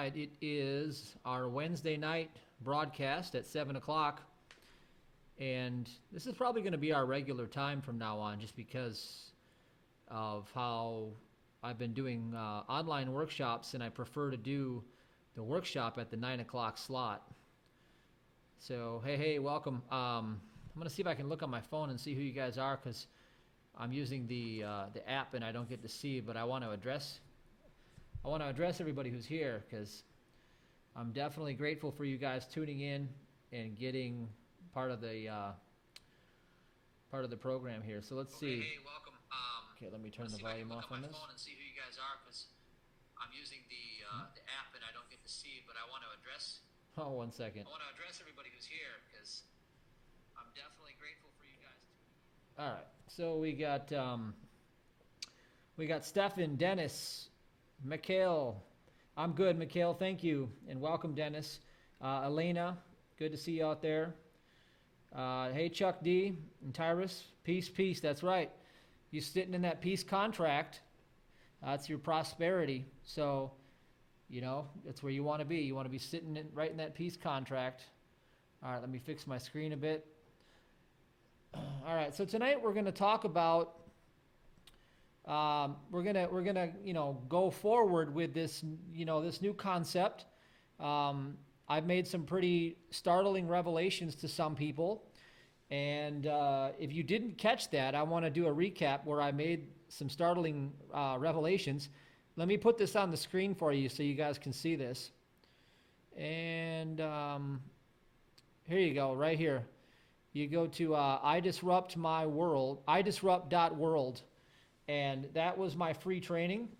right, it is our Wednesday night broadcast at 7 o'clock. And this is probably going to be our regular time from now on, just because of how I've been doing online workshops, and I prefer to do the workshop at the 9 o'clock slot. So, hey, welcome. I'm going to see if I can look on my phone and see who you guys are, because I'm using the app and I don't get to see, but I want to address everybody who's here, because I'm definitely grateful for you guys tuning in and getting part of the program here. So let's see. Hey, welcome. Okay, let me turn the volume off on this. Phone and see who you guys are, because I'm using the app and I don't get to see, but I want to address. Oh, 1 second. I want to address everybody who's here, because I'm definitely grateful for you guys. All right. So we got Stefan, Dennis, Mikhail. I'm good, Mikhail. Thank you, and welcome, Dennis. Elena, good to see you out there. Hey, Chuck D and Tyrus. Peace. That's right. You sitting in that peace contract. That's your prosperity. So, that's where you want to be. You want to be sitting right in that peace contract. All right, let me fix my screen a bit. All right, so tonight we're going to talk about. We're gonna go forward with this this new concept. I've made some pretty startling revelations to some people, and if you didn't catch that, I want to do a recap where I made some startling revelations. Let me put this on the screen for you so you guys can see this. And here you go, right here. You go to idisrupt.world, and that was my free training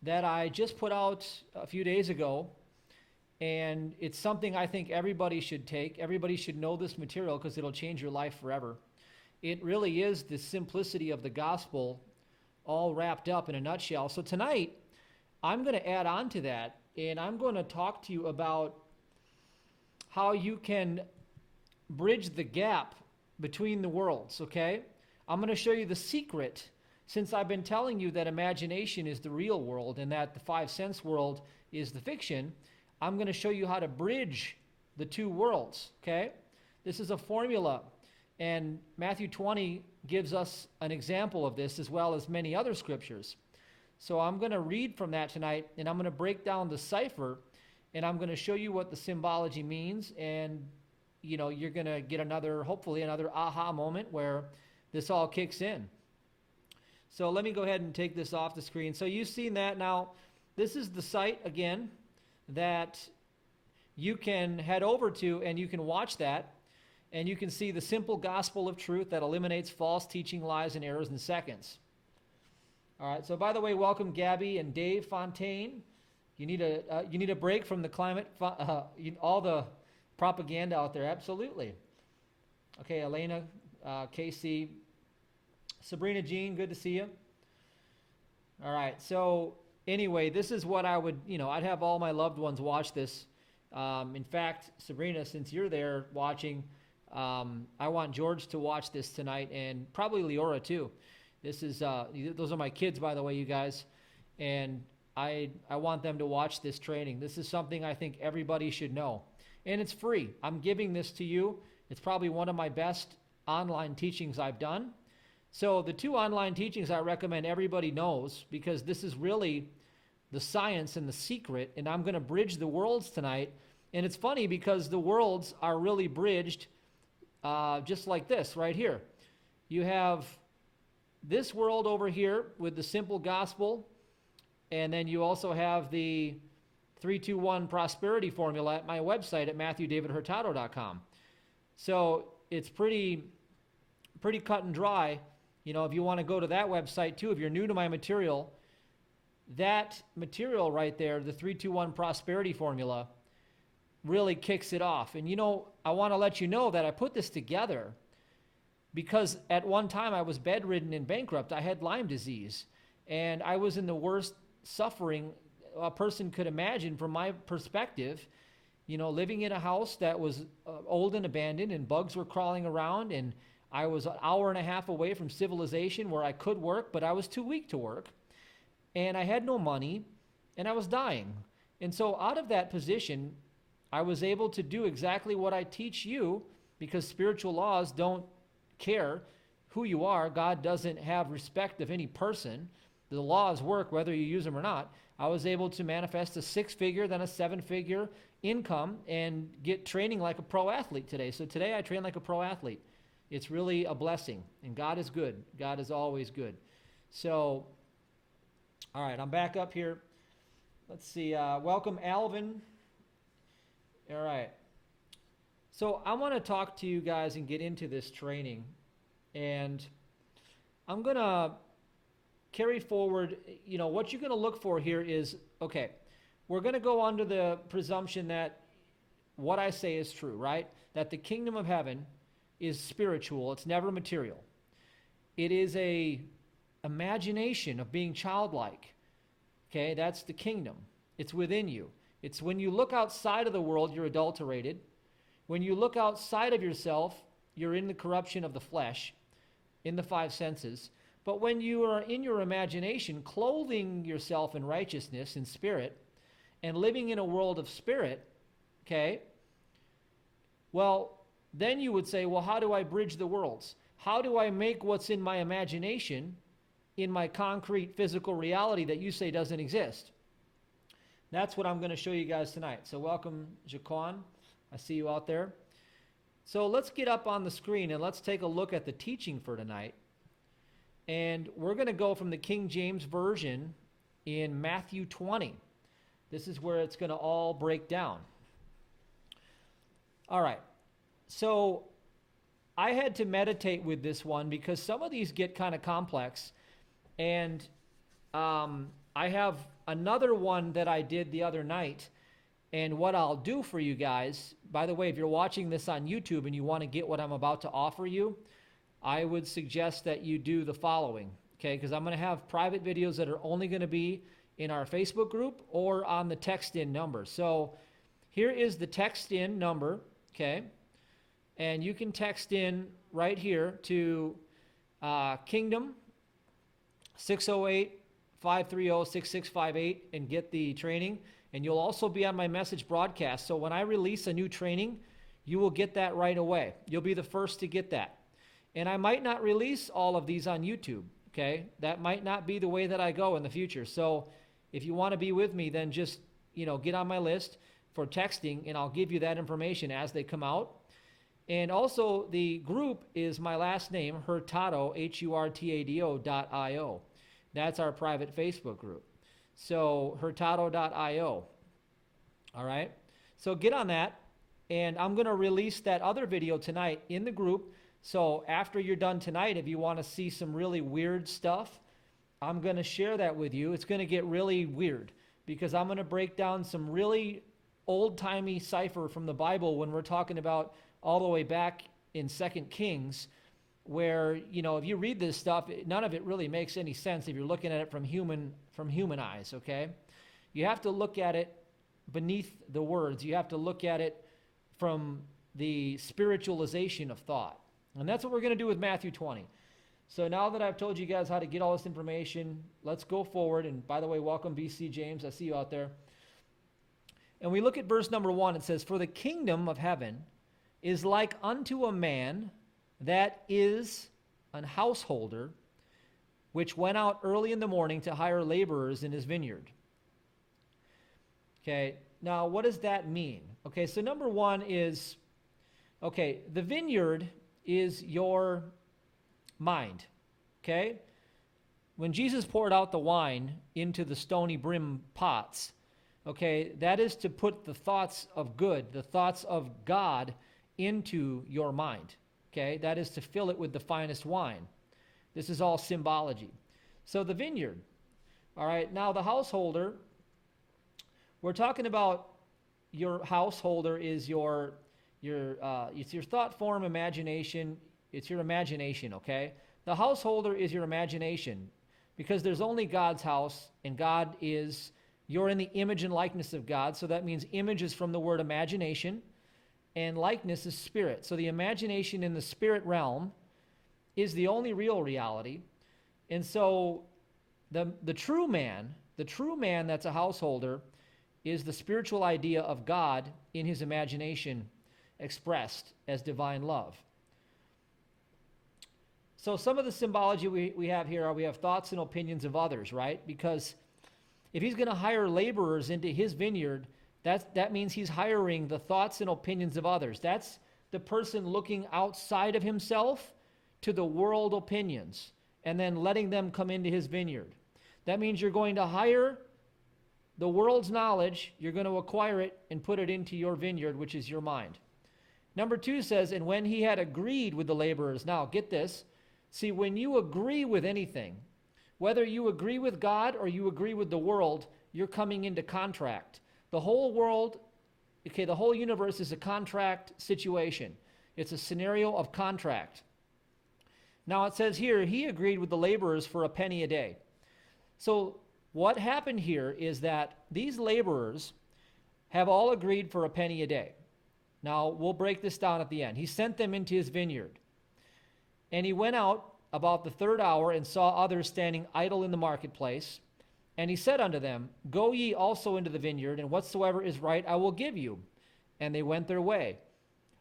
that I just put out a few days ago. And it's something I think everybody should take. Everybody should know this material, because it'll change your life forever. It really is the simplicity of the gospel all wrapped up in a nutshell. So tonight, I'm going to add on to that, and I'm going to talk to you about how you can bridge the gap between the worlds, okay? I'm going to show you the secret, since I've been telling you that imagination is the real world and that the five sense world is the fiction. I'm going to show you how to bridge the two worlds, okay? This is a formula, and Matthew 20 gives us an example of this, as well as many other scriptures. So I'm going to read from that tonight, and I'm going to break down the cipher, and I'm going to show you what the symbology means, and you're going to get hopefully another aha moment where this all kicks in. So let me go ahead and take this off the screen. So you've seen that. Now, this is the site, again, that you can head over to, and you can watch that, and you can see the simple gospel of truth that eliminates false teaching, lies, and errors in seconds. All right, so by the way, welcome Gabby and Dave Fontaine. You need a break from the climate, all the propaganda out there, absolutely. Okay, Elena, Casey, Sabrina Jean, good to see you. All right, so anyway, this is what I would, I'd have all my loved ones watch this. In fact, Sabrina, since you're there watching, I want George to watch this tonight, and probably Leora too. This is those are my kids, by the way, you guys, and I want them to watch this training. This is something I think everybody should know, and it's free. I'm giving this to you. It's probably one of my best online teachings I've done. So the two online teachings I recommend everybody knows, because this is really the science and the secret, and I'm going to bridge the worlds tonight. And it's funny, because the worlds are really bridged just like this right here. You have this world over here with the simple gospel, and then you also have the 3-2-1 prosperity formula at my website at MatthewDavidHurtado.com. So it's pretty cut and dry. If you want to go to that website too, if you're new to my material, that material right there, the 3-2-1 prosperity formula, really kicks it off. And I want to let you know that I put this together because at one time I was bedridden and bankrupt. I had Lyme disease, and I was in the worst suffering a person could imagine from my perspective. Living in a house that was old and abandoned, and bugs were crawling around, and I was an hour and a half away from civilization where I could work, but I was too weak to work. And I had no money, and I was dying. And so out of that position, I was able to do exactly what I teach you, because spiritual laws don't care who you are. God doesn't have respect of any person. The laws work whether you use them or not. I was able to manifest a 6-figure, then a 7-figure income and get training like a pro athlete today. So today I train like a pro athlete. It's really a blessing, and God is good. God is always good. So, all right, I'm back up here. Let's see. Welcome, Alvin. All right. So I want to talk to you guys and get into this training. And I'm going to carry forward, what you're going to look for here is, okay, we're going to go under the presumption that what I say is true, right? That the kingdom of heaven is spiritual. It's never material. It is a imagination of being childlike. Okay, that's the kingdom. It's within you. It's when you look outside of the world, you're adulterated. When you look outside of yourself, you're in the corruption of the flesh, in the 5 senses. But when you are in your imagination, clothing yourself in righteousness, in spirit, and living in a world of spirit, okay, well, then you would say, well, how do I bridge the worlds? How do I make what's in my imagination in my concrete physical reality that you say doesn't exist? That's what I'm going to show you guys tonight. So welcome, Jaquan. I see you out there. So let's get up on the screen and let's take a look at the teaching for tonight. And we're going to go from the King James Version in Matthew 20. This is where it's going to all break down. All right. So I had to meditate with this one because some of these get kind of complex. And I have another one that I did the other night. And what I'll do for you guys, by the way, if you're watching this on YouTube and you want to get what I'm about to offer you, I would suggest that you do the following, okay? Because I'm going to have private videos that are only going to be in our Facebook group or on the text-in number. So here is the text-in number, okay? And you can text in right here to Kingdom 608-530-6658 and get the training. And you'll also be on my message broadcast. So when I release a new training, you will get that right away. You'll be the first to get that. And I might not release all of these on YouTube, okay? That might not be the way that I go in the future. So if you want to be with me, then just, get on my list for texting, and I'll give you that information as they come out. And also the group is my last name, Hurtado, Hurtado.io. That's our private Facebook group. So Hurtado.io. All right. So get on that. And I'm going to release that other video tonight in the group. So after you're done tonight, if you want to see some really weird stuff, I'm going to share that with you. It's going to get really weird because I'm going to break down some really old-timey cipher from the Bible when we're talking about all the way back in 2 Kings, where, if you read this stuff, none of it really makes any sense if you're looking at it from human eyes, okay? You have to look at it beneath the words. You have to look at it from the spiritualization of thought. And that's what we're going to do with Matthew 20. So now that I've told you guys how to get all this information, let's go forward. And by the way, welcome BC James. I see you out there. And we look at verse number 1. It says, "For the kingdom of heaven is like unto a man that is an householder, which went out early in the morning to hire laborers in his vineyard." Okay, now what does that mean? Okay, so number 1 is, okay, the vineyard is your mind, okay? When Jesus poured out the wine into the stony brim pots, okay, that is to put the thoughts of good, the thoughts of God into your mind, okay? That is to fill it with the finest wine. This is all symbology. So the vineyard, all right, now the householder, we're talking about your householder is it's your thought form, imagination. It's your imagination, okay? The householder is your imagination because there's only God's house, and you're in the image and likeness of God. So that means image is from the word imagination, and likeness is spirit. So the imagination in the spirit realm is the only real reality. And so the true man that's a householder is the spiritual idea of God in his imagination expressed as divine love. So some of the symbology we have here are we have thoughts and opinions of others, right? Because if he's going to hire laborers into his vineyard, that means he's hiring the thoughts and opinions of others. That's the person looking outside of himself to the world opinions and then letting them come into his vineyard. That means you're going to hire the world's knowledge, you're going to acquire it and put it into your vineyard, which is your mind. Number 2 says, and when he had agreed with the laborers. Now, get this. See, when you agree with anything, whether you agree with God or you agree with the world, you're coming into contract. The whole world, the whole universe is a contract situation. It's a scenario of contract. Now, it says here, he agreed with the laborers for a penny a day. So what happened here is that these laborers have all agreed for a penny a day. Now, we'll break this down at the end. He sent them into his vineyard. And he went out about the 3rd hour and saw others standing idle in the marketplace. And he said unto them, go ye also into the vineyard, and whatsoever is right I will give you. And they went their way.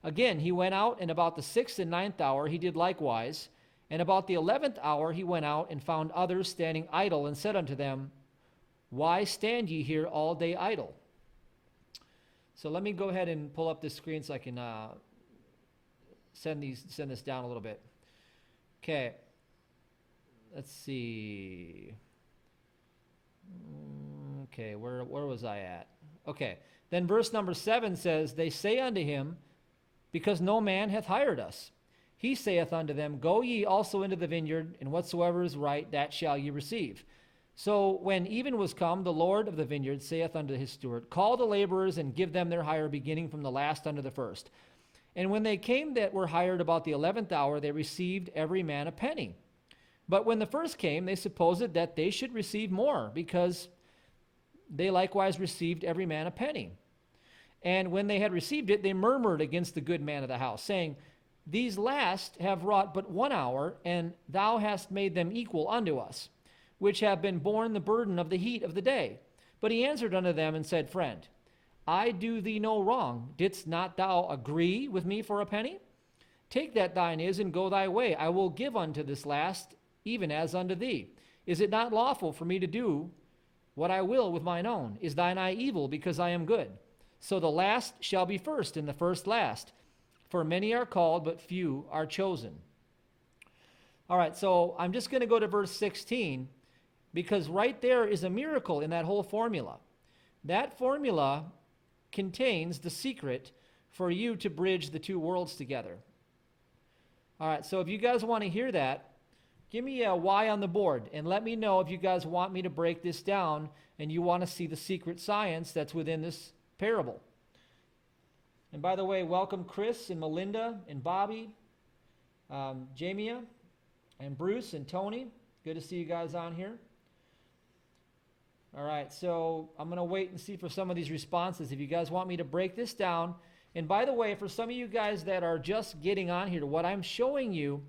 Again, he went out, and about the 6th and 9th hour he did likewise. And about the 11th hour he went out and found others standing idle, and said unto them, why stand ye here all day idle? So let me go ahead and pull up this screen so I can send this down a little bit. Okay. Let's see. Okay, where was I at? Okay. Then verse number 7 says, they say unto him, because no man hath hired us. He saith unto them, go ye also into the vineyard, and whatsoever is right, that shall ye receive. So when even was come, the Lord of the vineyard saith unto his steward, call the laborers and give them their hire, beginning from the last unto the first. And when they came that were hired about the 11th hour, they received every man a penny. But when the first came, they supposed that they should receive more, because they likewise received every man a penny. And when they had received it, they murmured against the good man of the house, saying, these last have wrought but 1 hour, and thou hast made them equal unto us, which have been borne the burden of the heat of the day. But he answered unto them and said, friend, I do thee no wrong. Didst not thou agree with me for a penny? Take that thine is, and go thy way. I will give unto this last, even as unto thee. Is it not lawful for me to do what I will with mine own? Is thine eye evil, because I am good? So the last shall be first, and the first last. For many are called, but few are chosen. All right, so I'm just going to go to verse 16, because right there is a miracle in that whole formula. That formula contains the secret for you to bridge the two worlds together. All right, so if you guys want to hear that, give me a Y on the board, and let me know if you guys want me to break this down and you want to see the secret science that's within this parable. And by the way, welcome Chris and Melinda and Bobby, Jamia and Bruce and Tony. Good to see you guys on here. All right, so I'm going to wait and see for some of these responses. If you guys want me to break this down. And by the way, for some of you guys that are just getting on here, what I'm showing you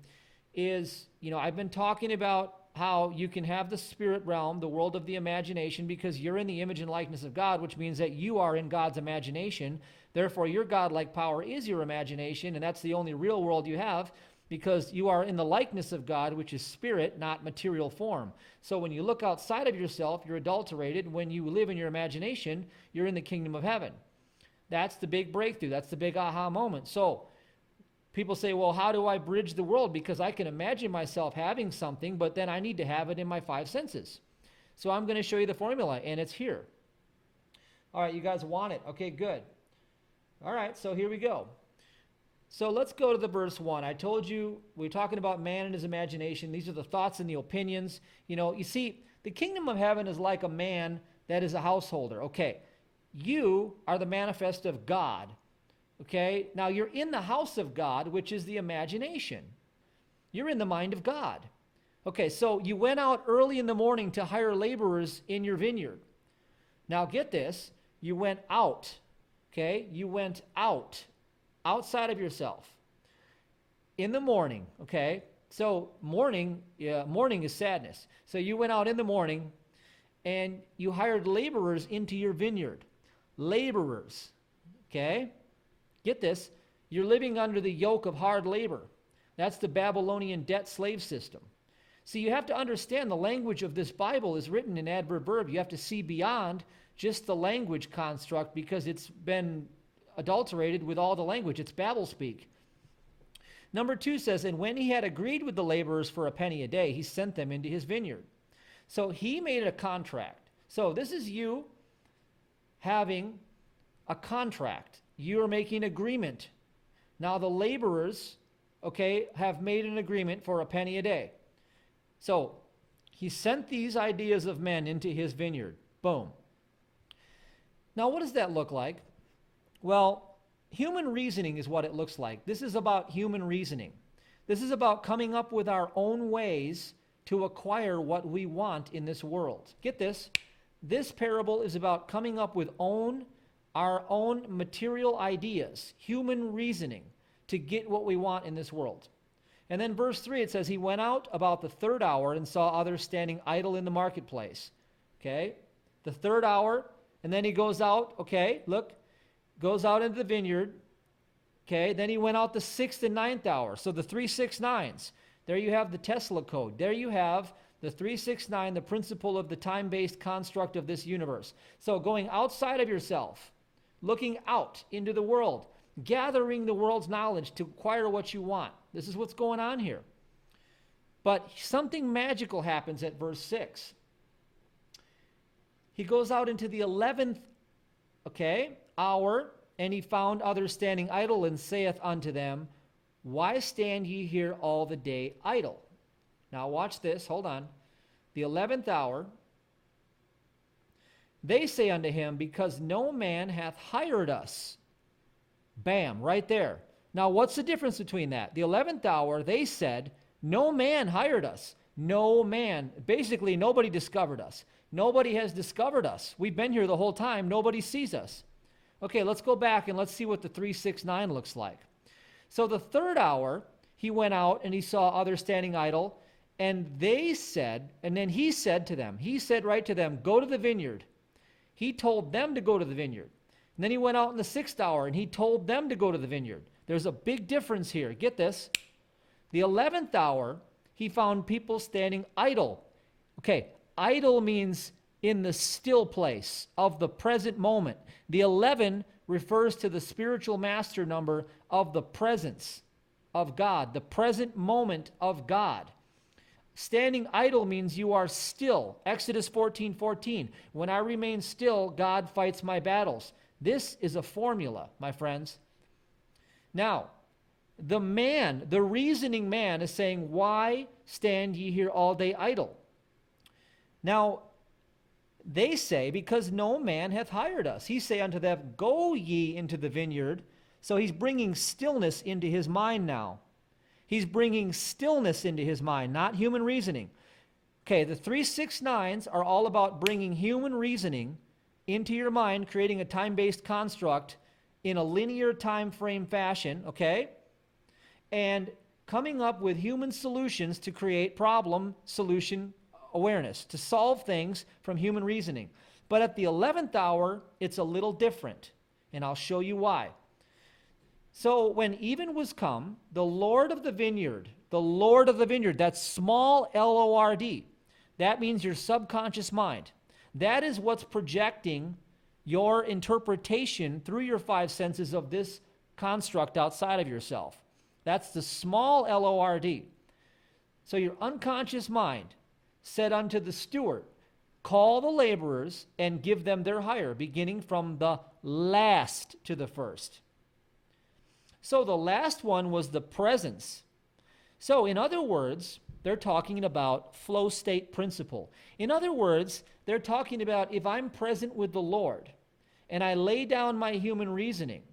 is, I've been talking about how you can have the spirit realm, the world of the imagination, because you're in the image and likeness of God, which means that you are in God's imagination. Therefore, your godlike power is your imagination, and that's the only real world you have, because you are in the likeness of God, which is spirit, not material form. So when you look outside of yourself, you're adulterated. When you live in your imagination, you're in the kingdom of heaven. That's the big breakthrough. That's the big aha moment. So people say, well, how do I bridge the world? Because I can imagine myself having something, but then I need to have it in my 5 senses. So I'm going to show you the formula, and it's here. All right, you guys want it? Okay, good. All right, so here we go. So let's go to the verse 1. I told you we're talking about man and his imagination. These are the thoughts and the opinions. You see, the kingdom of heaven is like a man that is a householder. Okay, you are the manifest of God. Okay, now you're in the house of God, which is the imagination. You're in the mind of God. Okay, so you went out early in the morning to hire laborers in your vineyard. Now get this, you went out. Okay, you went out, outside of yourself. In the morning, okay? So morning is sadness. So you went out in the morning and you hired laborers into your vineyard. laborers. Okay? Get this. You're living under the yoke of hard labor. That's the Babylonian debt slave system. See, you have to understand the language of this Bible is written in adverb verb. You have to see beyond just the language construct because it's been adulterated with all the language. It's Babel speak. Number 2 says, and when he had agreed with the laborers for a penny a day, he sent them into his vineyard. So he made a contract. So this is you having a contract. You're making agreement. Now the laborers, okay, have made an agreement for a penny a day. So he sent these ideas of men into his vineyard. Boom. Now what does that look like? Well, human reasoning is what it looks like. This is about human reasoning. This is about coming up with our own ways to acquire what we want in this world. Get this. This parable is about coming up with our own material ideas, human reasoning, to get what we want in this world. And then verse 3, it says, he went out about the 3rd hour and saw others standing idle in the marketplace. Okay? The 3rd hour, and then he goes out, okay, look, goes out into the vineyard. Okay, then he went out the 6th and 9th hour. So the 3, 6, 9s. There you have the Tesla code. There you have the 3, 6, 9, the principle of the time-based construct of this universe. So going outside of yourself, looking out into the world, gathering the world's knowledge to acquire what you want. This is what's going on here. But something magical happens at verse 6. He goes out into the 11th, hour, and he found others standing idle, and saith unto them, why stand ye here all the day idle? Now watch this, hold on. The 11th hour, they say unto him, because no man hath hired us. Bam, right there. Now what's the difference between that? The 11th hour, they said, no man hired us. No man. Basically, nobody discovered us. Nobody has discovered us. We've been here the whole time. Nobody sees us. Okay, let's go back and let's see what the 3, 6, 9 looks like. So the 3rd hour, he went out and he saw others standing idle, and they said, and then he said to them, he said right to them, go to the vineyard. He told them to go to the vineyard. And then he went out in the 6th hour and he told them to go to the vineyard. There's a big difference here. Get this. The 11th hour, he found people standing idle. Okay, idle means in the still place of the present moment. The 11 refers to the spiritual master number of the presence of God, the present moment of God. Standing idle means you are still. Exodus 14:14. When I remain still, God fights my battles. This is a formula, my friends. Now, the reasoning man is saying, why stand ye here all day idle? Now, they say, because no man hath hired us. He say unto them, go ye into the vineyard. So he's bringing stillness into his mind now. He's bringing stillness into his mind, not human reasoning. Okay, the 3, 6, 9s are all about bringing human reasoning into your mind, creating a time-based construct in a linear time frame fashion, okay? And coming up with human solutions to create problem-solution awareness, to solve things from human reasoning. But at the 11th hour, it's a little different, and I'll show you why. So when even was come, the Lord of the vineyard, that's small L-O-R-D. That means your subconscious mind. That is what's projecting your interpretation through your 5 senses of this construct outside of yourself. That's the small L-O-R-D. So your unconscious mind said unto the steward, call the laborers and give them their hire, beginning from the last to the first. So the last one was the presence. So in other words, they're talking about flow state principle. In other words, they're talking about if I'm present with the Lord and I lay down my human reasoning,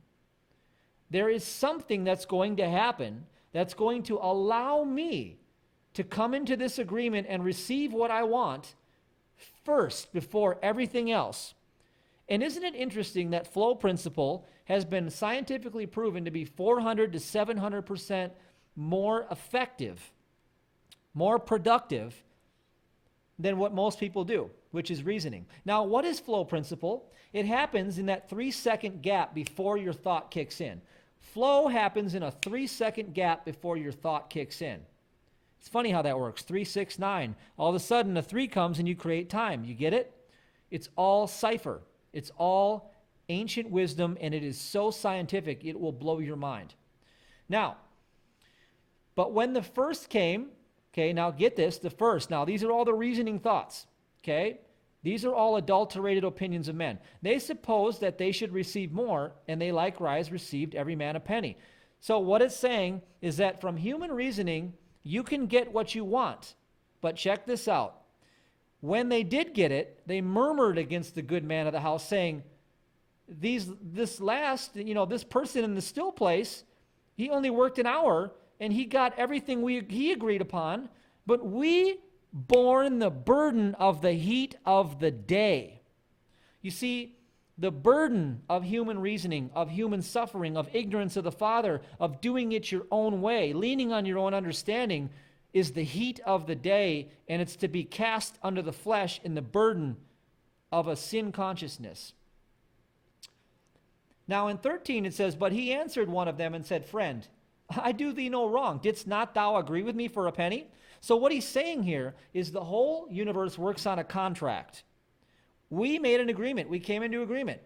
there is something that's going to happen that's going to allow me to come into this agreement and receive what I want first before everything else. And isn't it interesting that flow principle has been scientifically proven to be 400 to 700% more effective, more productive than what most people do, which is reasoning. Now, what is flow principle? It happens in that 3-second gap before your thought kicks in. Flow happens in a 3-second gap before your thought kicks in. It's funny how that works. 3, 6, 9. All of a sudden, a 3 comes and you create time. You get it? It's all cipher. It's all ancient wisdom, and it is so scientific, it will blow your mind. Now, but when the first came, okay, now get this, the first. Now, these are all the reasoning thoughts, okay? These are all adulterated opinions of men. They supposed that they should receive more, and they likewise received every man a penny. So what it's saying is that from human reasoning, you can get what you want. But check this out. When they did get it, they murmured against the good man of the house, saying, this person in the still place, he only worked an hour, and he got everything he agreed upon, but we borne the burden of the heat of the day. You see, the burden of human reasoning, of human suffering, of ignorance of the Father, of doing it your own way, leaning on your own understanding, is the heat of the day, and it's to be cast under the flesh in the burden of a sin consciousness. Now in 13 it says, but he answered one of them and said, friend, I do thee no wrong. Didst not thou agree with me for a penny? So what he's saying here is the whole universe works on a contract. We made an agreement. We came into agreement.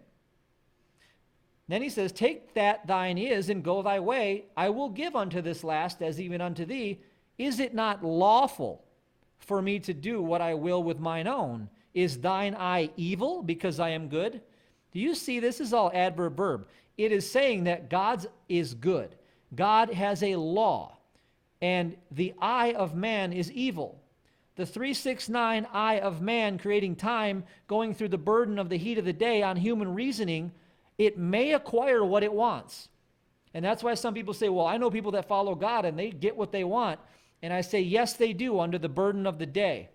Then he says, take that thine is and go thy way. I will give unto this last as even unto thee. Is it not lawful for me to do what I will with mine own? Is thine eye evil because I am good? Do you see this is all adverb verb? It is saying that God's is good. God has a law, and the eye of man is evil. The 369 eye of man creating time, going through the burden of the heat of the day on human reasoning, it may acquire what it wants. And that's why some people say, well, I know people that follow God and they get what they want. And I say, yes, they do under the burden of the day.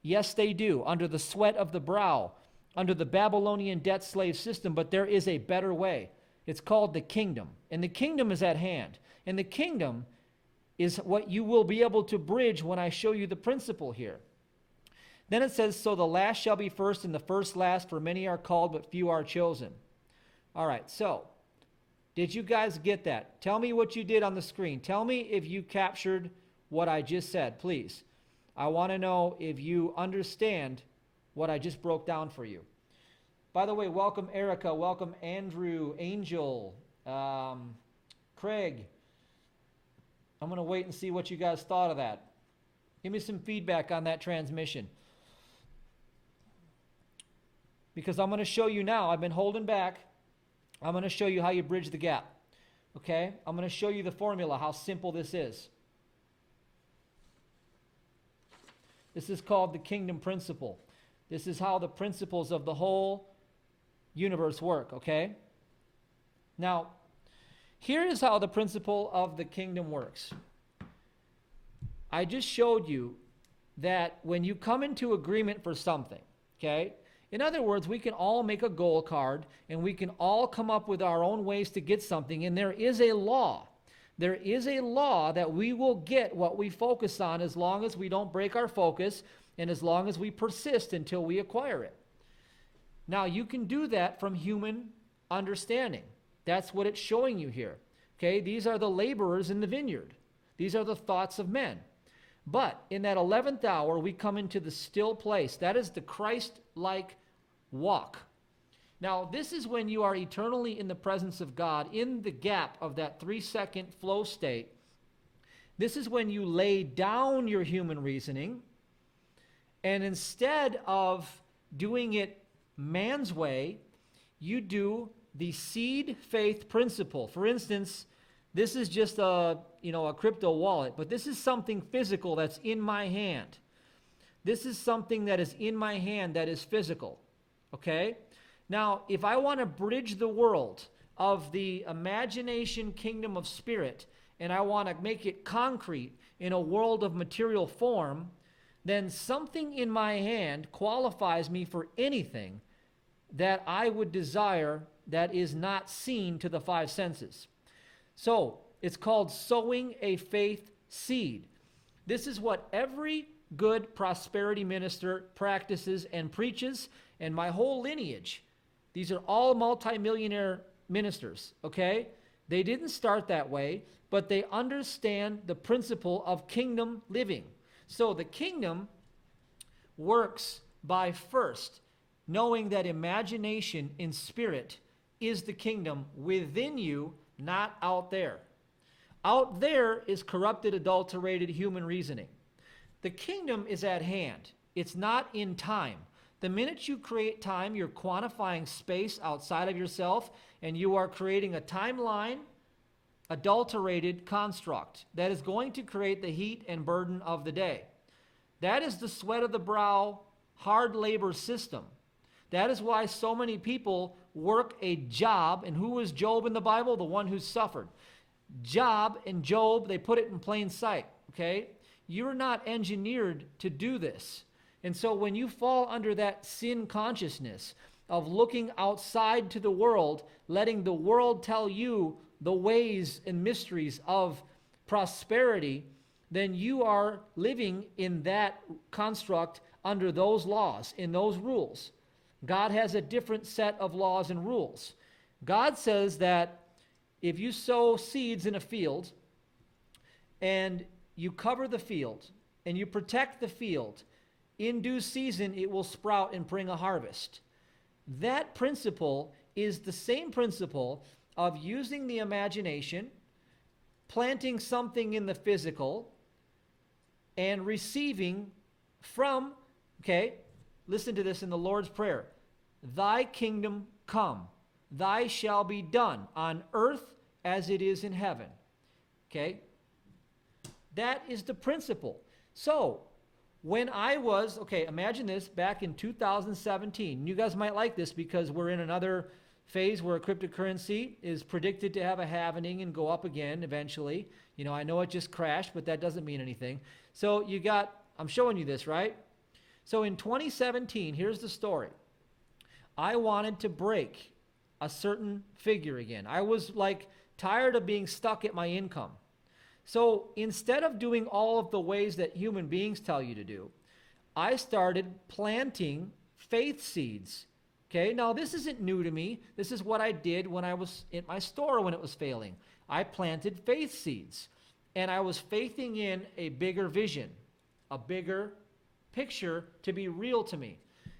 Yes, they do under the sweat of the brow, under the Babylonian debt slave system. But there is a better way. It's called the kingdom. And the kingdom is at hand. And the kingdom is what you will be able to bridge when I show you the principle here. Then it says, so the last shall be first and the first last, for many are called, but few are chosen. All right, so did you guys get that? Tell me what you did on the screen. Tell me if you captured what I just said, please. I want to know if you understand what I just broke down for you. By the way, welcome Erica, welcome Andrew, Angel, Craig. I'm going to wait and see what you guys thought of that. Give me some feedback on that transmission. Because I'm going to show you now. I've been holding back. I'm going to show you how you bridge the gap. Okay? I'm going to show you the formula, how simple this is. This is called the kingdom principle. This is how the principles of the whole universe work, okay? Now, here is how the principle of the kingdom works. I just showed you that when you come into agreement for something, okay? In other words, we can all make a goal card and we can all come up with our own ways to get something, and there is a law. There is a law that we will get what we focus on as long as we don't break our focus and as long as we persist until we acquire it. Now, you can do that from human understanding. That's what it's showing you here. Okay, these are the laborers in the vineyard. These are the thoughts of men. But in that 11th hour, we come into the still place. That is the Christ-like walk. Now, this is when you are eternally in the presence of God, in the gap of that 3-second flow state. This is when you lay down your human reasoning, and instead of doing it man's way, you do the seed faith principle. For instance, this is just a crypto wallet, but this is something physical that's in my hand. This is something that is in my hand that is physical, okay? Now, if I want to bridge the world of the imagination kingdom of spirit, and I want to make it concrete in a world of material form, then something in my hand qualifies me for anything that I would desire that is not seen to the 5 senses. So, it's called sowing a faith seed. This is what every good prosperity minister practices and preaches, and my whole lineage, these are all multimillionaire ministers, okay? They didn't start that way, but they understand the principle of kingdom living. So the kingdom works by first knowing that imagination in spirit is the kingdom within you, not out there. Out there is corrupted, adulterated human reasoning. The kingdom is at hand. It's not in time. The minute you create time, you're quantifying space outside of yourself, and you are creating a timeline, adulterated construct that is going to create the heat and burden of the day. That is the sweat of the brow, hard labor system. That is why so many people work a job. And who was Job in the Bible? The one who suffered. Job and Job, they put it in plain sight, okay? You're not engineered to do this. And so when you fall under that sin consciousness of looking outside to the world, letting the world tell you the ways and mysteries of prosperity, then you are living in that construct under those laws, in those rules. God has a different set of laws and rules. God says that if you sow seeds in a field and you cover the field and you protect the field, in due season it will sprout and bring a harvest. That principle is the same principle of using the imagination, planting something in the physical, and receiving from, okay, listen to this in the Lord's Prayer. Thy kingdom come, thy shall be done on earth as it is in heaven. Okay? That is the principle. So, when I was, okay, imagine this back in 2017. You guys might like this because we're in another phase where cryptocurrency is predicted to have a halvening and go up again eventually. You know, I know it just crashed, but that doesn't mean anything. So you got, I'm showing you this, right? So in 2017, here's the story. I wanted to break a certain figure again. I was like tired of being stuck at my income. So instead of doing all of the ways that human beings tell you to do, I started planting faith seeds. Okay, now this isn't new to me. This is what I did when I was in my store when it was failing. I planted faith seeds, and I was faithing in a bigger vision, a bigger picture to be real to me.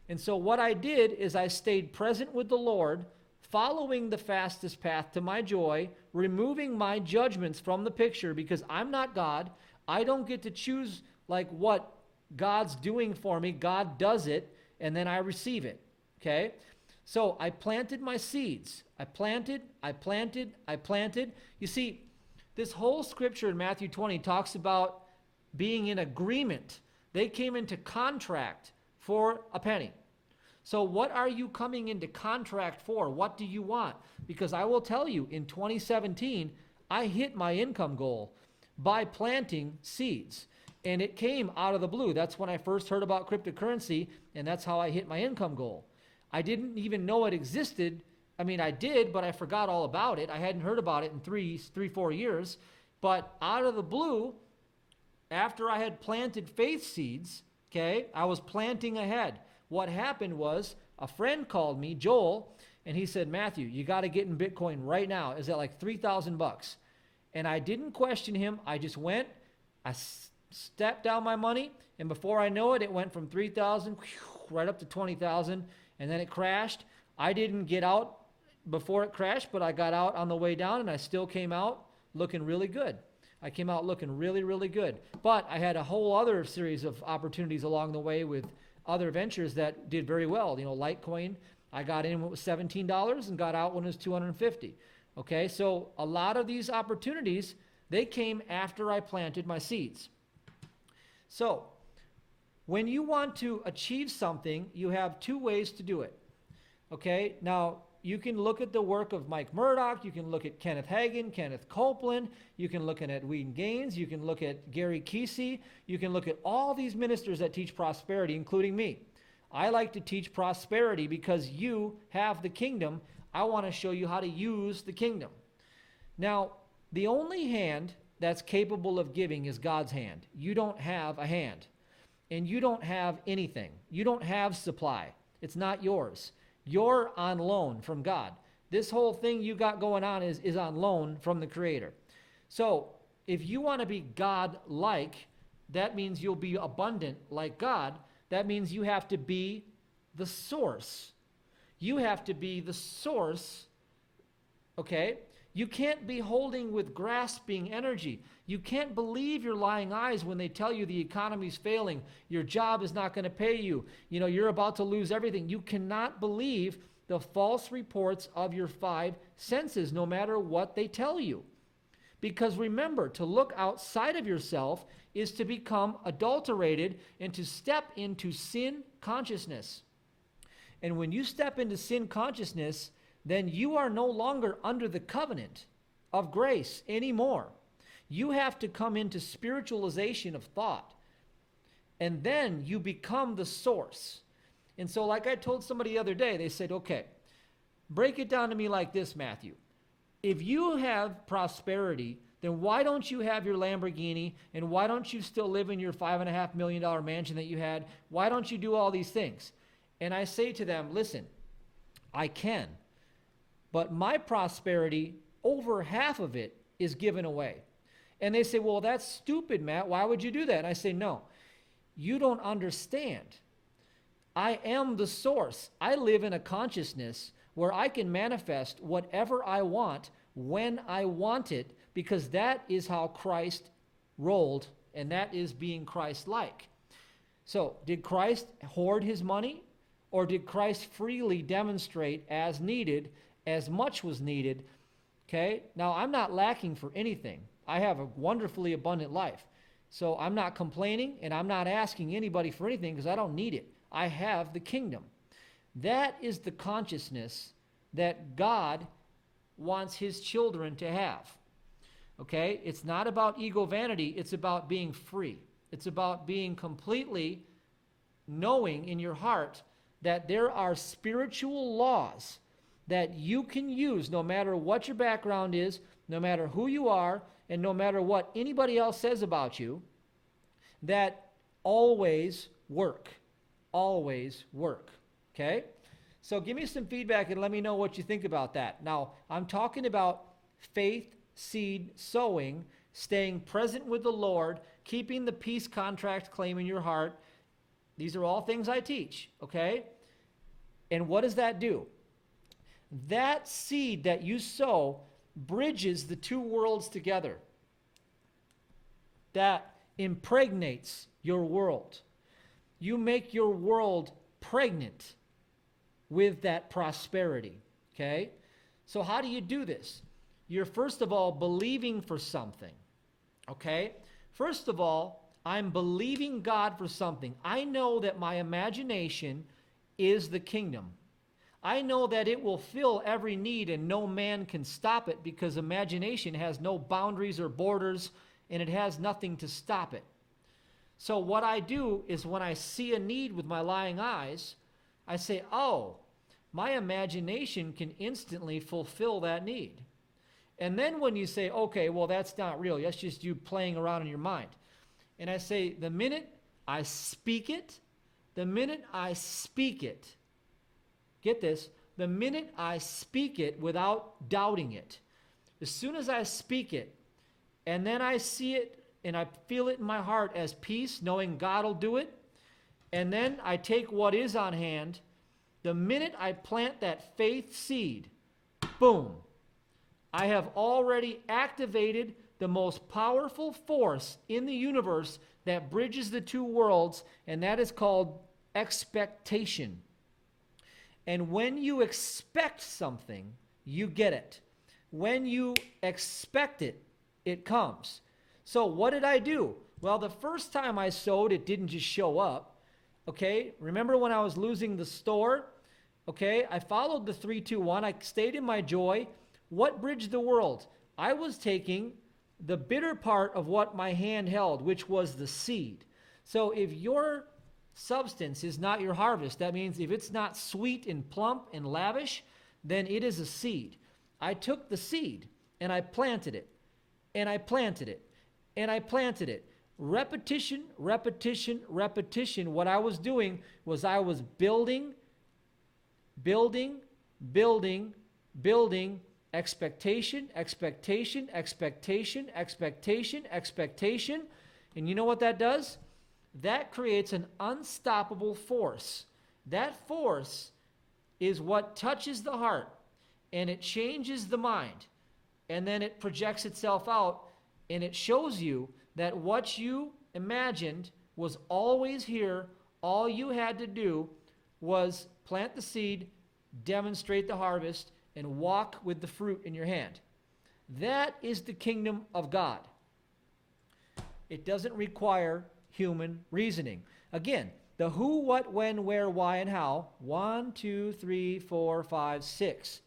And so what I did is I stayed present with the Lord, following the fastest path to my joy, removing my judgments from the picture because I'm not God. I don't get to choose like what God's doing for me. God does it, and then I receive it. Okay? So I planted my seeds. I planted. You see, this whole scripture in Matthew 20 talks about being in agreement. They came into contract for a penny. So what are you coming into contract for? What do you want? Because I will tell you, in 2017, I hit my income goal by planting seeds. And it came out of the blue. That's when I first heard about cryptocurrency, and that's how I hit my income goal. I didn't even know it existed. I mean, I did, but I forgot all about it. I hadn't heard about it in 4 years. But out of the blue, after I had planted faith seeds, okay, I was planting ahead. What happened was a friend called me, Joel, and he said, Matthew, you got to get in Bitcoin right now. Is that like $3,000? And I didn't question him. I just went, I stepped down my money, and before I know it, it went from 3,000 right up to 20,000, and then it crashed. I didn't get out before it crashed, but I got out on the way down, and I still came out looking really good. I came out looking really, really good. But I had a whole other series of opportunities along the way with other ventures that did very well. You know, Litecoin, I got in when it was $17 and got out when it was $250. Okay, so a lot of these opportunities, they came after I planted my seeds. So when you want to achieve something, you have two ways to do it. Okay, now you can look at the work of Mike Murdoch, you can look at Kenneth Hagin, Kenneth Copeland, you can look at Edwin Gaines, you can look at Gary Kesey, you can look at all these ministers that teach prosperity, including me. I like to teach prosperity because you have the kingdom. I want to show you how to use the kingdom. Now, the only hand that's capable of giving is God's hand. You don't have a hand. and you don't have anything. You don't have supply. It's not yours. You're on loan from God. This whole thing you got going on is on loan from the Creator. So if you want to be God-like, that means you'll be abundant like God. That means you have to be the source. You have to be the source, okay? You can't be holding with grasping energy. You can't believe your lying eyes when they tell you the economy's failing, your job is not going to pay you, you're about to lose everything. You cannot believe the false reports of your five senses, no matter what they tell you. Because remember, to look outside of yourself is to become adulterated and to step into sin consciousness. And when you step into sin consciousness, then you are no longer under the covenant of grace anymore. You have to come into spiritualization of thought. And then you become the source. And so like I told somebody the other day, they said, okay, break it down to me like this, Matthew. If you have prosperity, then why don't you have your Lamborghini, and why don't you still live in your $5.5 million mansion that you had? Why don't you do all these things? And I say to them, listen, I can, but my prosperity, over half of it is given away. And they say, well, that's stupid, Matt. Why would you do that? And I say, no, you don't understand. I am the source. I live in a consciousness where I can manifest whatever I want when I want it, because that is how Christ rolled, and that is being Christ-like. So did Christ hoard his money, or did Christ freely demonstrate as needed, as much was needed? Okay, now I'm not lacking for anything. I have a wonderfully abundant life. So I'm not complaining, and I'm not asking anybody for anything because I don't need it. I have the kingdom. That is the consciousness that God wants his children to have. Okay? It's not about ego vanity. It's about being free. It's about being completely knowing in your heart that there are spiritual laws that you can use no matter what your background is, no matter who you are, and no matter what anybody else says about you, that always work. Always work. Okay? So give me some feedback and let me know what you think about that. Now, I'm talking about faith, seed, sowing, staying present with the Lord, keeping the peace contract claim in your heart. These are all things I teach, okay? And what does that do? That seed that you sow bridges the two worlds together. That impregnates your world. You make your world pregnant with that prosperity, okay? So how do you do this? You're first of all believing for something, okay? First of all, I'm believing God for something. I know that my imagination is the kingdom. I know that it will fill every need and no man can stop it, because imagination has no boundaries or borders and it has nothing to stop it. So what I do is when I see a need with my lying eyes, I say, oh, my imagination can instantly fulfill that need. And then when you say, okay, well, that's not real, that's just you playing around in your mind. And I say, the minute I speak it, get this, the minute I speak it without doubting it, as soon as I speak it, and then I see it and I feel it in my heart as peace, knowing God will do it, and then I take what is on hand, the minute I plant that faith seed, boom, I have already activated the most powerful force in the universe that bridges the two worlds, and that is called expectation. And when you expect something, you get it. When you expect it, it comes. So what did I do? Well, the first time I sowed, it didn't just show up. Okay, remember when I was losing the store? Okay, I followed the 3-2-1. I stayed in my joy. What bridged the world? I was taking the bitter part of what my hand held, which was the seed. So if your substance is not your harvest, that means if it's not sweet and plump and lavish, then it is a seed. I took the seed and I planted it, and I planted it, and I planted it. Repetition, repetition, repetition. What I was doing was I was building, building, building, building, expectation, expectation, expectation, expectation, expectation. And you know what that does? That creates an unstoppable force. That force is what touches the heart, and it changes the mind, and then it projects itself out, and it shows you that what you imagined was always here. All you had to do was plant the seed, demonstrate the harvest, and walk with the fruit in your hand. That is the kingdom of God. It doesn't require human reasoning. Again, the who, what, when, where, why, and how. 1, 2, 3, 4, 5, 6.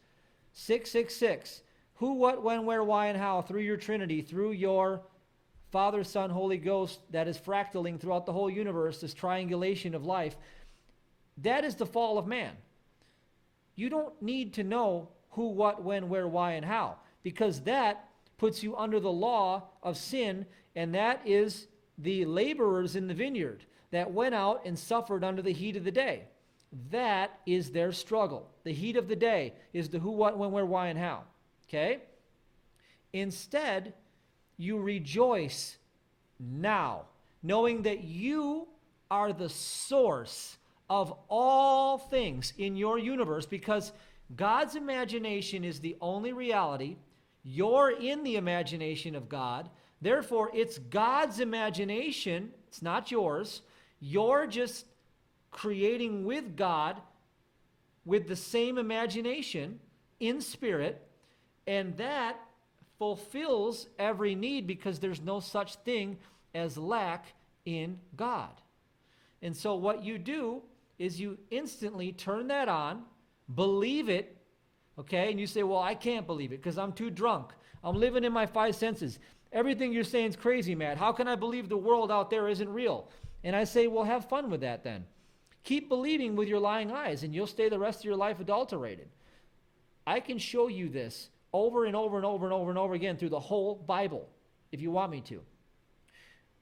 6, 6, 6. Who, what, when, where, why, and how through your Trinity, through your Father, Son, Holy Ghost that is fractaling throughout the whole universe, this triangulation of life. That is the fall of man. You don't need to know who, what, when, where, why, and how, because that puts you under the law of sin, and that is the laborers in the vineyard that went out and suffered under the heat of the day. That is their struggle. The heat of the day is the who, what, when, where, why, and how. Okay? Instead, you rejoice now, knowing that you are the source of all things in your universe, because God's imagination is the only reality. You're in the imagination of God. Therefore, it's God's imagination. It's not yours. You're just creating with God with the same imagination in spirit, and that fulfills every need, because there's no such thing as lack in God. And so what you do is you instantly turn that on, believe it, okay? And you say, well, I can't believe it because I'm too drunk. I'm living in my five senses. Everything you're saying is crazy, Matt. How can I believe the world out there isn't real? And I say, well, have fun with that then. Keep believing with your lying eyes, and you'll stay the rest of your life adulterated. I can show you this over and over and over and over and over again through the whole Bible, if you want me to.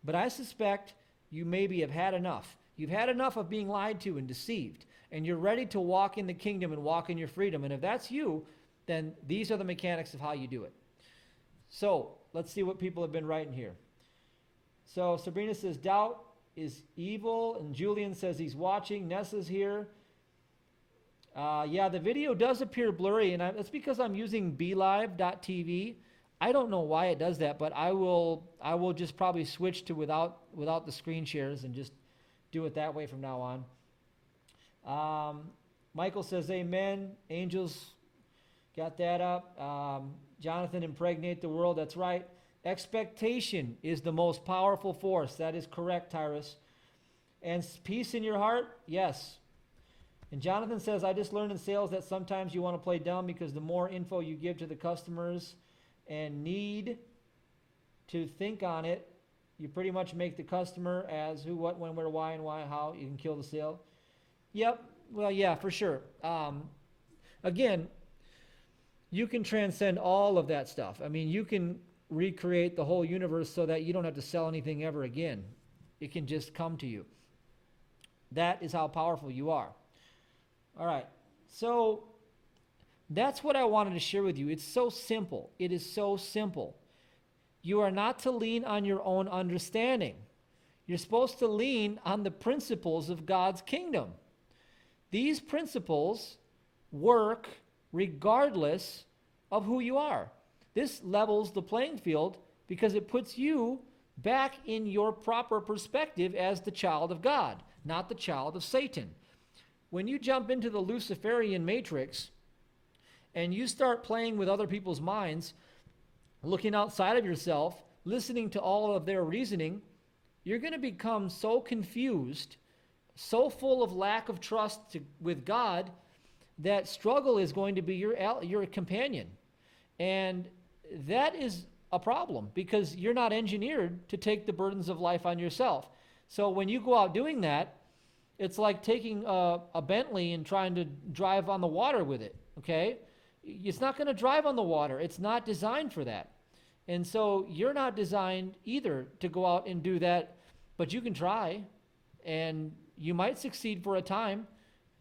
But I suspect you maybe have had enough. You've had enough of being lied to and deceived, and you're ready to walk in the kingdom and walk in your freedom. And if that's you, then these are the mechanics of how you do it. So let's see what people have been writing here. So Sabrina says, doubt is evil, and Julian says he's watching. Nessa's here. Yeah, the video does appear blurry, and that's because I'm using BeLive.tv. I don't know why it does that, but I will just probably switch to without the screen shares and just do it that way from now on. Michael says, amen. Angels got that up. Jonathan, impregnate the world. That's right. Expectation is the most powerful force. That is correct, Tyrus. And peace in your heart? Yes. And Jonathan says, I just learned in sales that sometimes you want to play dumb, because the more info you give to the customers and need to think on it, you pretty much make the customer as who, what, when, where, why, and why, how. You can kill the sale. Yep. Well, yeah, for sure. Again, you can transcend all of that stuff. I mean, you can recreate the whole universe so that you don't have to sell anything ever again. It can just come to you. That is how powerful you are. All right, so that's what I wanted to share with you. It's so simple. It is so simple. You are not to lean on your own understanding. You're supposed to lean on the principles of God's kingdom. These principles work regardless of who you are. This levels the playing field because it puts you back in your proper perspective as the child of God, not the child of Satan. When you jump into the Luciferian matrix and you start playing with other people's minds, looking outside of yourself, listening to all of their reasoning, you're going to become so confused, so full of lack of trust with God, that struggle is going to be your companion. And that is a problem, because you're not engineered to take the burdens of life on yourself. So when you go out doing that, it's like taking a Bentley and trying to drive on the water with it, okay? It's not going to drive on the water. It's not designed for that. And so you're not designed either to go out and do that, but you can try, and you might succeed for a time,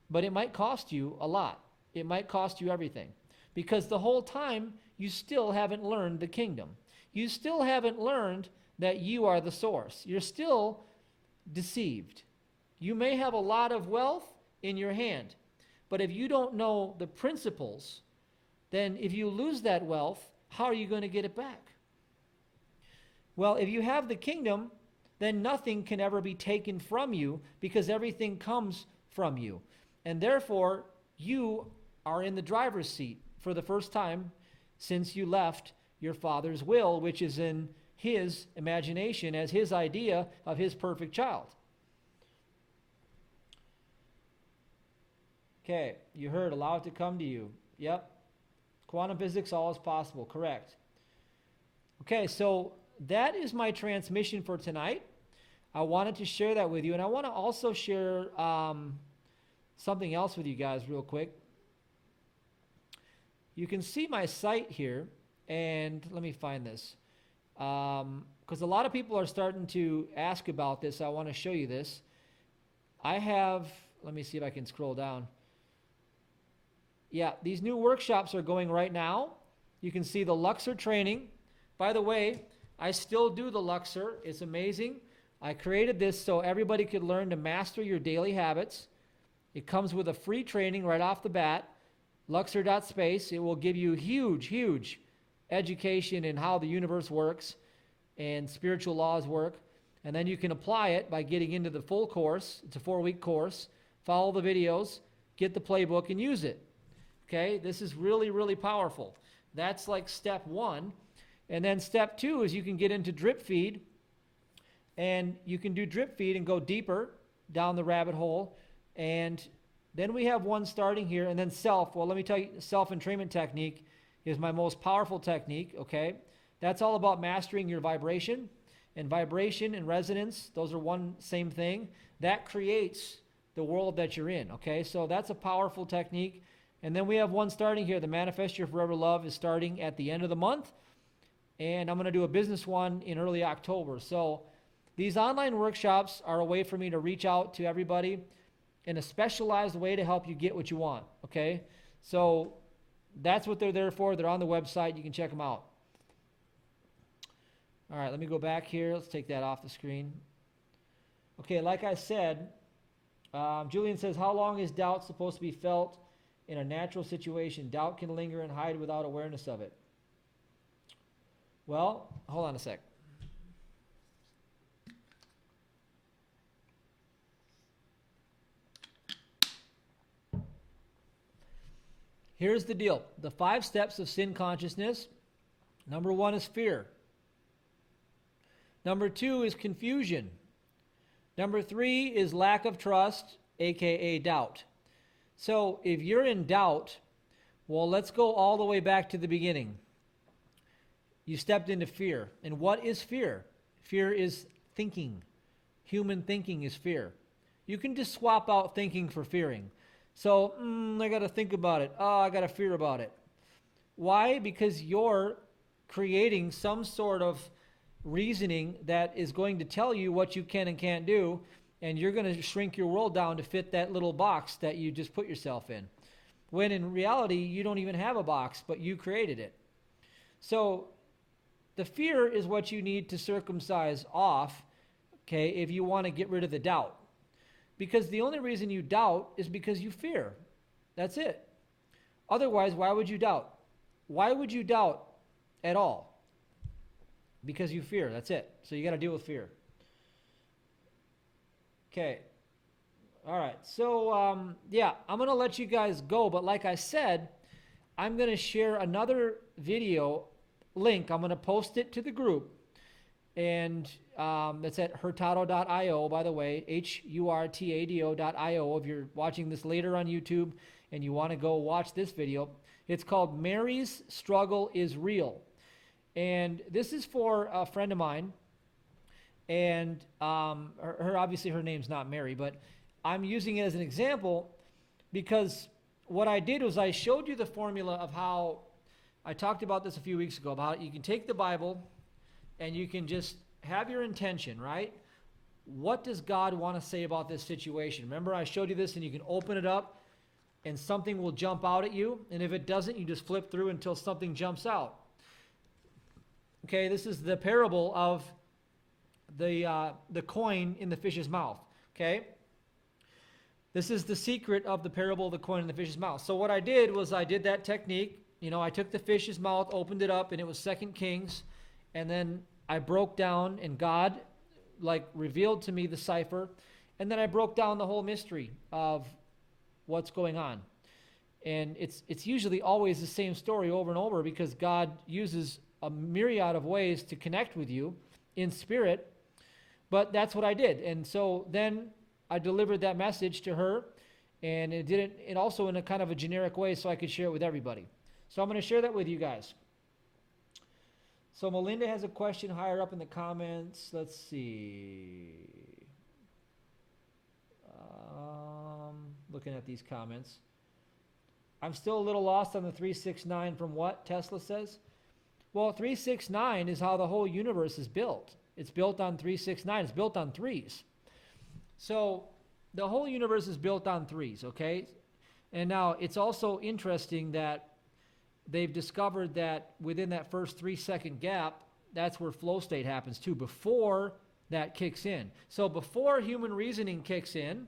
but it might cost you a lot. It might cost you everything, because the whole time you still haven't learned the kingdom. You still haven't learned that you are the source. You're still deceived. You may have a lot of wealth in your hand, but if you don't know the principles, then if you lose that wealth, how are you going to get it back? Well, if you have the kingdom, then nothing can ever be taken from you, because everything comes from you. And therefore, you are in the driver's seat for the first time since you left your Father's will, which is in his imagination as his idea of his perfect child. Okay, you heard, allow it to come to you. Yep. Quantum physics, all is possible. Correct. Okay, so that is my transmission for tonight. I wanted to share that with you, and I want to also share something else with you guys real quick. You can see my site here, and let me find this, because a lot of people are starting to ask about this. I want to show you this. I have, let me see if I can scroll down. Yeah, these new workshops are going right now. You can see the Luxor training. By the way, I still do the Luxor. It's amazing. I created this so everybody could learn to master your daily habits. It comes with a free training right off the bat, Luxor.space. It will give you huge education in how the universe works and spiritual laws work. And then you can apply it by getting into the full course. It's a 4-week course. Follow the videos, get the playbook, and use it. Okay, this is really powerful. That's like step 1. And then step 2 is you can get into drip feed, and you can do drip feed and go deeper down the rabbit hole. And then we have one starting here, and then self. Well, let me tell you, self-entrainment technique is my most powerful technique, okay? That's all about mastering your vibration. And vibration and resonance, those are one same thing. That creates the world that you're in, okay? So that's a powerful technique. And then we have one starting here. The Manifest Your Forever Love is starting at the end of the month. And I'm going to do a business one in early October. So these online workshops are a way for me to reach out to everybody in a specialized way to help you get what you want, okay? So that's what they're there for. They're on the website. You can check them out. All right, let me go back here. Let's take that off the screen. Okay, like I said, Julian says, how long is doubt supposed to be felt in a natural situation? Doubt can linger and hide without awareness of it. Well, hold on a sec. Here's the deal. The 5 steps of sin consciousness. Number 1 is fear. Number 2 is confusion. Number 3 is lack of trust, aka doubt. So if you're in doubt, well, let's go all the way back to the beginning. You stepped into fear. And what is fear? Fear is thinking. Human thinking is fear. You can just swap out thinking for fearing. So, I got to think about it. Oh, I got to fear about it. Why? Because you're creating some sort of reasoning that is going to tell you what you can and can't do, and you're going to shrink your world down to fit that little box that you just put yourself in. When in reality, you don't even have a box, but you created it. So the fear is what you need to circumcise off, okay, if you want to get rid of the doubt. Because the only reason you doubt is because you fear. That's it. Otherwise, why would you doubt? Why would you doubt at all? Because you fear. That's it. So you got to deal with fear. Okay. All right. So, yeah, I'm going to let you guys go. But like I said, I'm going to share another video link. I'm going to post it to the group. And that's at hurtado.io, by the way, hurtado.io. If you're watching this later on YouTube and you want to go watch this video, it's called Mary's Struggle is Real. And this is for a friend of mine. And obviously her name's not Mary, but I'm using it as an example because what I did was I showed you the formula of how I talked about this a few weeks ago, about you can take the Bible and you can just have your intention, right? What does God want to say about this situation? Remember, I showed you this, and you can open it up and something will jump out at you. And if it doesn't, you just flip through until something jumps out. Okay, this is the parable of the coin in the fish's mouth. Okay? This is the secret of the parable of the coin in the fish's mouth. So what I did was I did that technique. You know, I took the fish's mouth, opened it up, and it was 2 Kings. And then I broke down, and God revealed to me the cipher, and then I broke down the whole mystery of what's going on. And it's usually always the same story over and over, because God uses a myriad of ways to connect with you in spirit. But that's what I did. And so then I delivered that message to her, and it did it and also in a kind of a generic way so I could share it with everybody. So I'm going to share that with you guys. So Melinda has a question higher up in the comments. Let's see. Looking at these comments. I'm still a little lost on the 369 from what Tesla says. Well, 369 is how the whole universe is built. It's built on 369. It's built on threes. So the whole universe is built on threes, okay? And now it's also interesting that they've discovered that within that first 3-second gap, that's where flow state happens too, before that kicks in. So before human reasoning kicks in,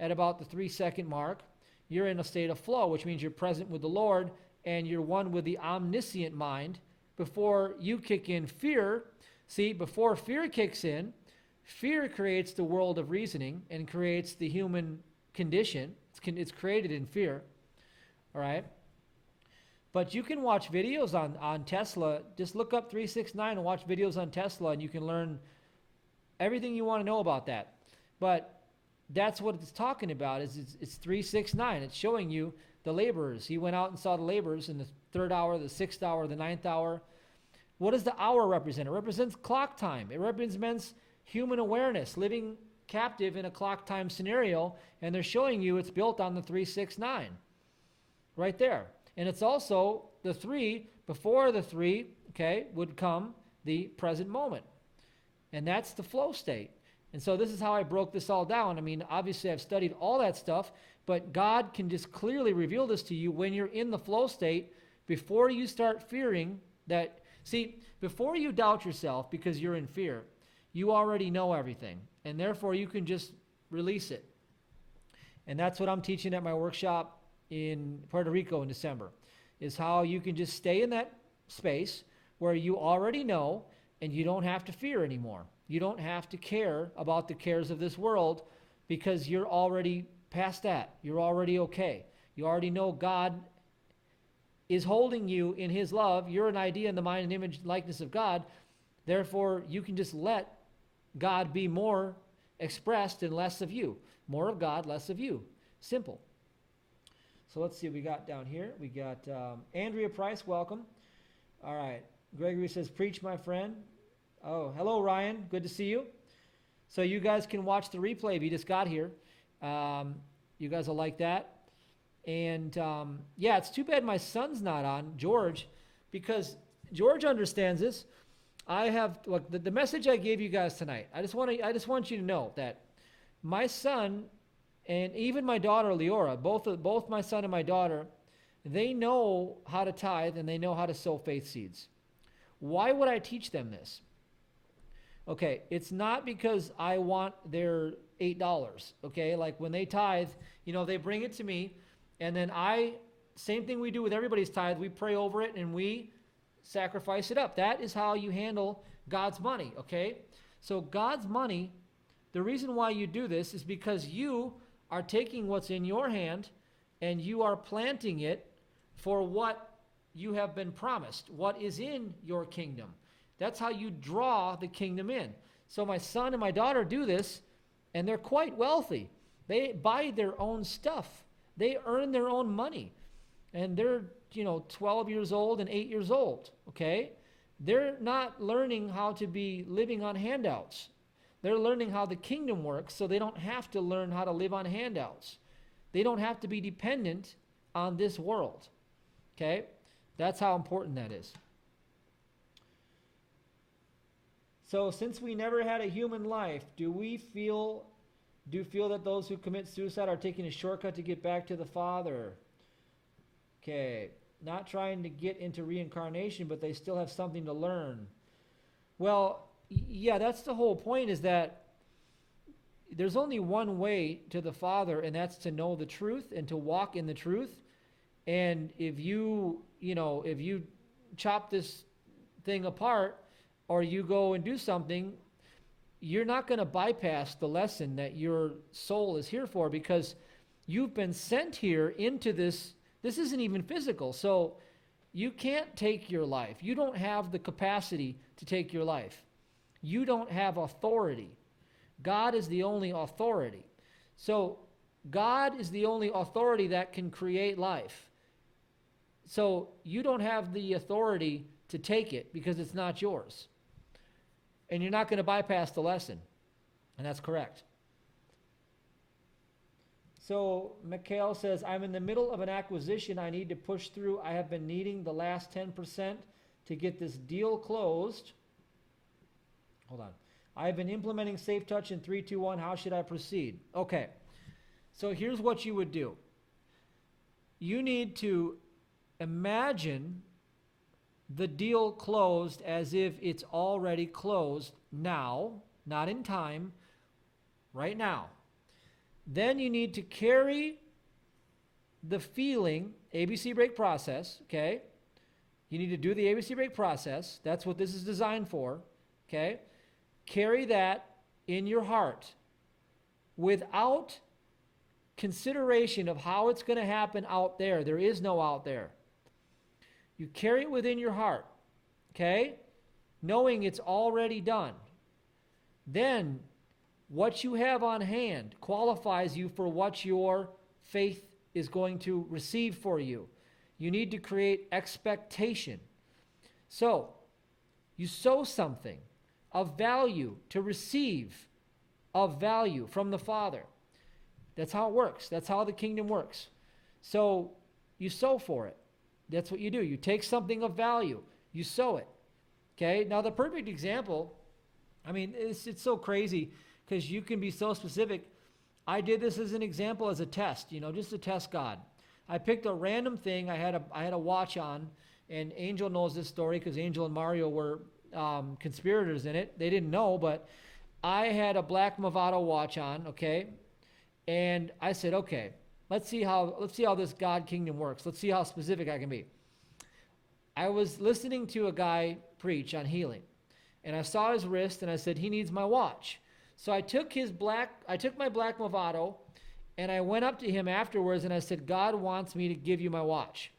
at about the 3-second mark, you're in a state of flow, which means you're present with the Lord and you're one with the omniscient mind. Before you kick in fear, see, before fear kicks in, fear creates the world of reasoning and creates the human condition. It's created in fear, all right? But you can watch videos on Tesla. Just look up 369 and watch videos on Tesla, and you can learn everything you want to know about that. But that's what it's talking about, is it's 369. It's showing you the laborers. He went out and saw the laborers in the 3rd hour, the 6th hour, the 9th hour. What does the hour represent? It represents clock time. It represents human awareness, living captive in a clock time scenario, and they're showing you it's built on the 369 right there. And it's also the 3, before the 3, okay, would come the present moment. And that's the flow state. And so this is how I broke this all down. I mean, obviously I've studied all that stuff, but God can just clearly reveal this to you when you're in the flow state, before you start fearing that. See, before you doubt yourself because you're in fear, you already know everything, and therefore you can just release it. And that's what I'm teaching at my workshop in Puerto Rico in December, is how you can just stay in that space where you already know and you don't have to fear anymore. You don't have to care about the cares of this world because you're already past that. You're already okay. You already know God is holding you in his love. You're an idea in the mind and image and likeness of God. Therefore, you can just let God be more expressed and less of you. More of God, less of you. Simple. So let's see what we got down here. We got Andrea Price, welcome. All right. Gregory says, preach, my friend. Oh, hello, Ryan. Good to see you. So you guys can watch the replay if you just got here. You guys will like that. And yeah, it's too bad my son's not on, George, because George understands this. I have, look, the message I gave you guys tonight, I just want you to know that my son and even my daughter Leora, both my son and my daughter, they know how to tithe and they know how to sow faith seeds. Why would I teach them this? Okay, it's not because I want their $8, okay? Like when they tithe, they bring it to me, and then same thing we do with everybody's tithe, we pray over it and we sacrifice it up. That is how you handle God's money, okay? So God's money, the reason why you do this is because you are taking what's in your hand and you are planting it for what you have been promised, what is in your kingdom. That's how you draw the kingdom in. So my son and my daughter do this, and they're quite wealthy. They buy their own stuff. They earn their own money. And they're, 12 years old and 8 years old, okay? They're not learning how to be living on handouts. They're learning how the kingdom works, so they don't have to learn how to live on handouts. They don't have to be dependent on this world, okay? That's how important that is. So since we never had a human life, do you feel that those who commit suicide are taking a shortcut to get back to the Father? Okay, not trying to get into reincarnation, but they still have something to learn. Well, yeah, that's the whole point, is that there's only one way to the Father, and that's to know the truth and to walk in the truth. And if you chop this thing apart, or you go and do something, you're not going to bypass the lesson that your soul is here for, because you've been sent here into this. This isn't even physical, so you can't take your life. You don't have the capacity to take your life. You don't have authority. God is the only authority. So God is the only authority that can create life. So you don't have the authority to take it because it's not yours. And you're not going to bypass the lesson. And that's correct. So Mikhail says, I'm in the middle of an acquisition I need to push through. I have been needing the last 10% to get this deal closed. Hold on. I have been implementing Safe Touch in 3, 2, 1. How should I proceed? Okay. So here's what you would do. You need to imagine the deal closed as if it's already closed now, not in time, right now. Then you need to carry the feeling, ABC break process, okay? You need to do the ABC break process. That's what this is designed for, okay? Carry that in your heart without consideration of how it's going to happen out there. There is no out there. You carry it within your heart, okay? Knowing it's already done. Then what you have on hand qualifies you for what your faith is going to receive for you. You need to create expectation. So, you sow something of value to receive of value from the Father. That's how it works. That's how the kingdom works. So, you sow for it. That's what you do. You take something of value. You sow it. Okay? Now, the perfect example, I mean, it's so crazy because you can be so specific. I did this as an example, as a test, just to test God. I picked a random thing. I had a watch on, and Angel knows this story because Angel and Mario were conspirators in it. They didn't know, but I had a black Movado watch on, okay? And I said, okay, let's see how this God kingdom works. Let's see how specific I can be. I was listening to a guy preach on healing, and I saw his wrist, and I said, he needs my watch. So I took my black Movado, and I went up to him afterwards, and I said, God wants me to give you my watch.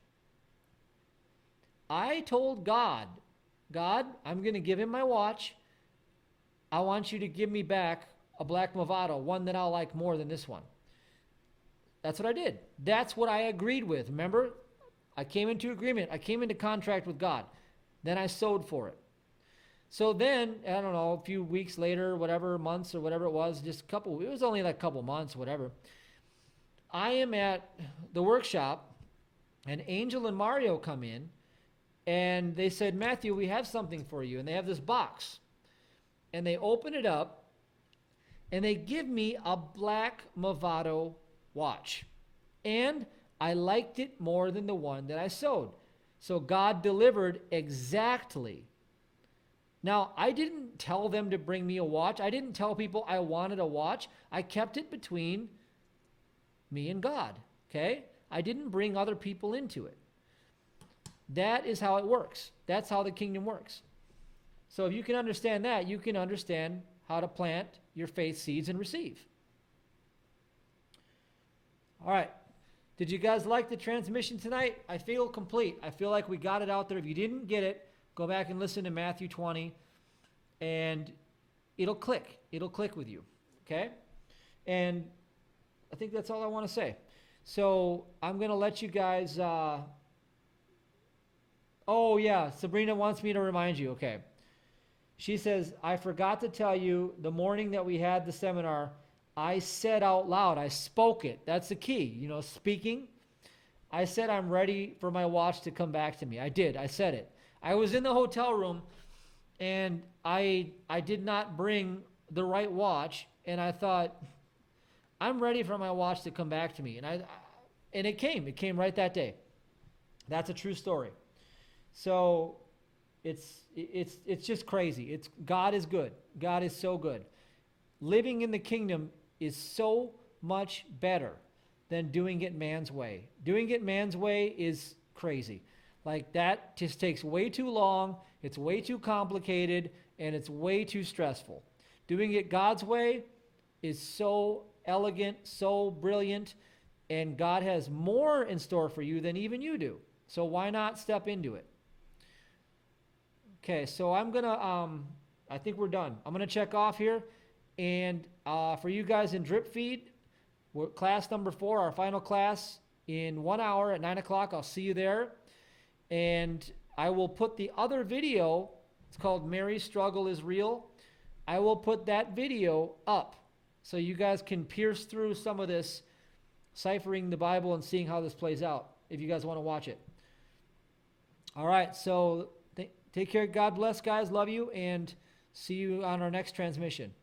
I told God, I'm going to give him my watch. I want you to give me back a black Movado, one that I'll like more than this one. That's what I did. That's what I agreed with. Remember? I came into agreement. I came into contract with God. Then I sowed for it. So then, I don't know, a few weeks later, whatever, months or whatever it was, it was only like a couple months, whatever. I am at the workshop, and Angel and Mario come in, and they said, Matthew, we have something for you. And they have this box. And they open it up, and they give me a black Movado watch. And I liked it more than the one that I sewed. So God delivered exactly. Now, I didn't tell them to bring me a watch. I didn't tell people I wanted a watch. I kept it between me and God, okay? I didn't bring other people into it. That is how it works. That's how the kingdom works. So if you can understand that, you can understand how to plant your faith seeds and receive. All right. Did you guys like the transmission tonight? I feel complete. I feel like we got it out there. If you didn't get it, go back and listen to Matthew 20, and it'll click. It'll click with you, okay? And I think that's all I want to say. So I'm going to let you guys... Oh, yeah, Sabrina wants me to remind you, okay. She says, I forgot to tell you, the morning that we had the seminar, I said out loud, I spoke it. That's the key, speaking. I said I'm ready for my watch to come back to me. I did. I said it. I was in the hotel room, and I did not bring the right watch, and I thought, I'm ready for my watch to come back to me. And it came. It came right that day. That's a true story. So it's just crazy. God is good. God is so good. Living in the kingdom is so much better than doing it man's way. Doing it man's way is crazy. Like, that just takes way too long. It's way too complicated, and it's way too stressful. Doing it God's way is so elegant, so brilliant, and God has more in store for you than even you do. So why not step into it? Okay, so I'm going to, I think we're done. I'm going to check off here. And for you guys in Drip Feed, we're class number 4, our final class, in 1 hour at 9 o'clock. I'll see you there. And I will put the other video, it's called Mary's Struggle is Real. I will put that video up so you guys can pierce through some of this, ciphering the Bible and seeing how this plays out, if you guys want to watch it. All right, so take care. God bless, guys. Love you, and see you on our next transmission.